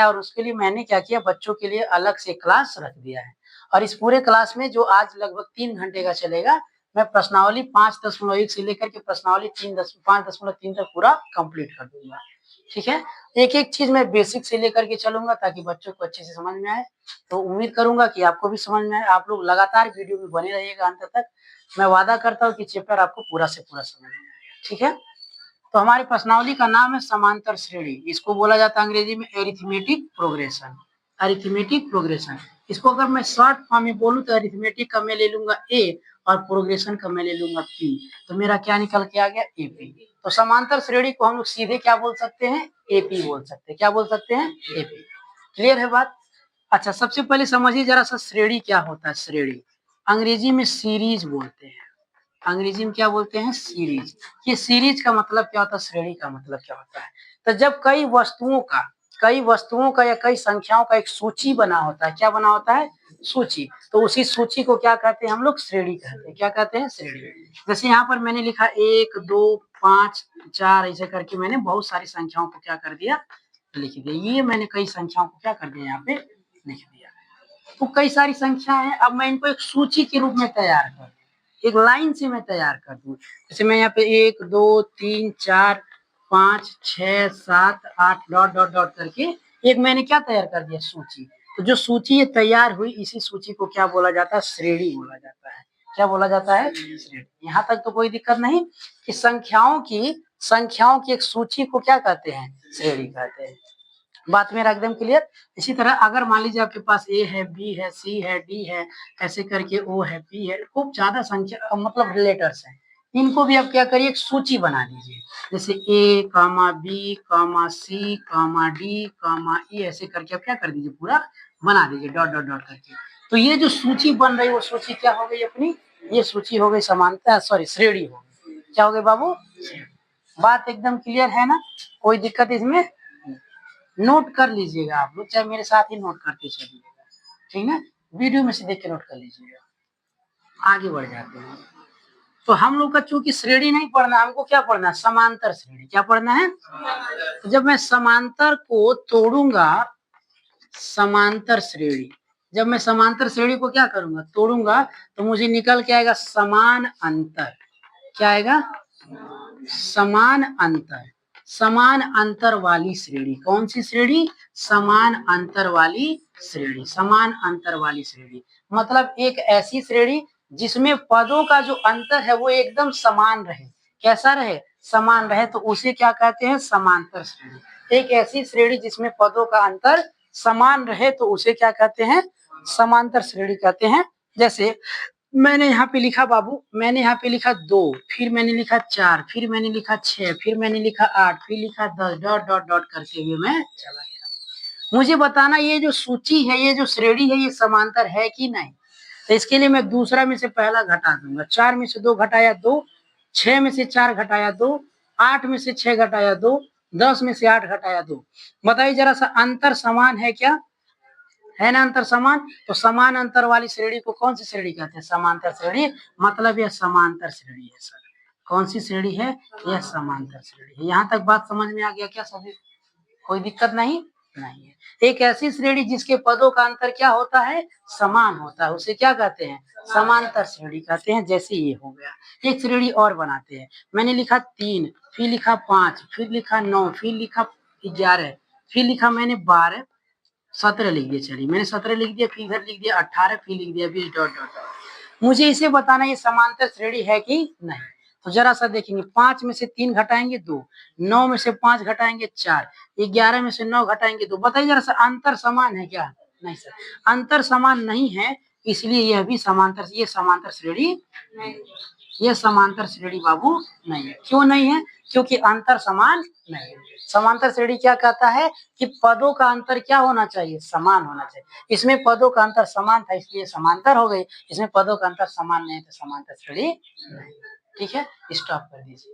और उसके लिए मैंने क्या किया, बच्चों के लिए अलग से क्लास रख दिया है। और इस पूरे क्लास में जो आज लगभग 3 घंटे का चलेगा, मैं प्रश्नावली 5.1 से लेकर के प्रश्नावली 5.3 तक पूरा कंप्लीट कर दूंगा। ठीक है, एक-एक चीज मैं बेसिक से लेकर के चलूंगा ताकि बच्चों को अच्छे से समझ में आए। तो उम्मीद करूंगा कि आपको भी समझ में आए। आप लोग लगातार वीडियो में बने रहिएगा अंत तक। मैं वादा करता हूँ कि चैप्टर आपको पूरा से पूरा समझ में आएगा। ठीक है, तो हमारी प्रश्नावली का नाम है समांतर श्रेणी। इसको बोला जाता है अंग्रेजी में अरिथमेटिक प्रोग्रेशन। अरिथमेटिक प्रोग्रेशन, इसको अगर मैं शॉर्ट फॉर्म में बोलूं तो अरिथमेटिक का मैं ले लूंगा ए और प्रोग्रेशन का मैं ले लूंगा पी। तो मेरा क्या निकल के आ गया, एपी। तो समांतर श्रेणी को हम लोग सीधे क्या बोल सकते हैं, एपी बोल सकते हैं। क्या बोल सकते हैं, एपी। क्लियर है बात? अच्छा, सबसे पहले समझिए जरा सा श्रेणी क्या होता है। श्रेणी अंग्रेजी में सीरीज बोलते हैं। अंग्रेजी में क्या बोलते हैं, सीरीज। ये सीरीज का मतलब क्या होता है, श्रेणी का मतलब क्या होता है। तो जब कई वस्तुओं का या कई संख्याओं का एक सूची बना होता है, क्या बना होता है, सूची। तो उसी सूची को क्या कहते हैं हम लोग, श्रेणी कहते हैं। क्या कहते हैं, श्रेणी। जैसे यहाँ पर मैंने लिखा 1 2 5 4, ऐसे करके मैंने बहुत सारी संख्याओं को क्या कर दिया, लिख दिया। ये मैंने कई संख्याओं को क्या कर दिया, यहाँ पे लिख दिया। तो कई सारी संख्या है, अब मैं इनको एक सूची के रूप में तैयार कर, एक लाइन से मैं तैयार कर दूं। जैसे मैं यहाँ पे 1 2 3 4 5 6 7 8 डॉट डॉट डॉट करके एक मैंने क्या तैयार कर दिया, सूची। तो जो सूची ये तैयार हुई, इसी सूची को क्या बोला जाता है, श्रेणी बोला जाता है। क्या बोला जाता है, श्रेणी। यहाँ तक तो कोई दिक्कत नहीं कि संख्याओं की एक सूची को क्या कहते हैं, श्रेणी कहते हैं। बात मेरा एकदम क्लियर। इसी तरह अगर मान लीजिए आपके पास ए है, बी है, सी है, डी है, ऐसे करके ओ है, पी है, खूब ज्यादा संख्या मतलब रिलेटर्स हैं। इनको भी आप क्या करिए, एक सूची बना दीजिए। जैसे ए कामा बी कामा सी कामा डी कामा ई, ऐसे करके आप क्या कर दीजिए, पूरा बना दीजिए डॉट डॉट डॉट करके। तो ये जो सूची बन रही है वो सूची क्या हो गई अपनी, ये सूची हो गई समानता, सॉरी श्रेणी हो गई। क्या हो गई बाबू, बात एकदम क्लियर है ना, कोई दिक्कत इसमें। नोट कर लीजिएगा आप लोग, चाहे मेरे साथ ही नोट करते चलिएगा, ठीक है, वीडियो में से देख के नोट कर लीजिएगा। आगे बढ़ जाते हैं। तो हम लोग का चूंकि श्रेणी नहीं पढ़ना, हमको क्या पढ़ना है, समांतर श्रेणी। क्या पढ़ना है, तो जब मैं समांतर को तोड़ूंगा, समांतर श्रेणी, जब मैं समांतर श्रेणी को क्या करूंगा, तोड़ूंगा, तो मुझे निकल के आएगा समान अंतर। क्या आएगा, समान अंतर। समान अंतर वाली श्रेणी। कौन सी श्रेणी, समान अंतर वाली श्रेणी। समान अंतर वाली श्रेणी मतलब एक ऐसी श्रेणी जिसमें पदों का जो अंतर है वो एकदम समान रहे। कैसा रहे, समान रहे, तो उसे क्या कहते हैं, समांतर श्रेणी। एक ऐसी श्रेणी जिसमें पदों का अंतर समान रहे तो उसे क्या कहते हैं, समांतर श्रेणी कहते हैं। जैसे मैंने यहाँ पे लिखा बाबू, मैंने यहाँ पे लिखा 2, फिर मैंने लिखा 4, फिर मैंने लिखा 6, फिर मैंने लिखा 8, फिर लिखा 10, डॉट डॉट डॉट करते हुए मैं चला गया। मुझे बताना ये जो सूची है, ये जो श्रेणी है, ये समांतर है कि नहीं। तो इसके लिए मैं दूसरा में से पहला घटा दूंगा। 4 में से 2 घटाया 2, 6 में से 4 घटाया 2, 8 में से 6 घटाया 2, 10 में से 8 घटाया 2। बताइए जरा सा, अंतर समान है क्या, है ना अंतर समान। तो समान अंतर वाली श्रेणी को कौन सी श्रेणी कहते हैं, समांतर श्रेणी। मतलब यह समांतर श्रेणी है सर। कौन सी श्रेणी है, यह समांतर श्रेणी है। यहाँ तक बात समझ में आ गया क्या सभी, कोई दिक्कत नहीं, नहीं है। एक ऐसी श्रेणी जिसके पदों का अंतर क्या होता है, समान होता है, उसे क्या कहते हैं, समांतर श्रेणी कहते हैं। जैसे ये हो गया, एक श्रेणी और बनाते हैं। मैंने लिखा 3, फिर लिखा 5, फिर लिखा 9, फिर लिखा 11, फिर लिखा मैंने 12, 17 लिख दिया। चलिए मैंने 17 लिख दिया, फिर इधर लिख दिया 18, फिर लिख दिया 20, डॉट डॉट डॉट। मुझे इसे बताना ये समांतर श्रेणी है कि नहीं। तो जरा सा देखेंगे, 5 में से 3 घटाएंगे 2, 9 में से 5 घटाएंगे 4, 11 में से 9 घटाएंगे 2। बताइए जरा सा, अंतर समान है क्या, नहीं सर, अंतर समान नहीं है, इसलिए यह भी समांतर, ये समांतर श्रेणी नहीं, ये समांतर श्रेणी बाबू नहीं है। क्यों नहीं है, क्योंकि अंतर समान नहीं है। समांतर श्रेणी क्या कहता है कि पदों का अंतर क्या होना चाहिए, समान होना चाहिए। इसमें पदों का अंतर समान था इसलिए समांतर हो गई, इसमें पदों का अंतर समान नहीं तो समांतर श्रेणी नहीं। ठीक है, स्टॉप कर दीजिए।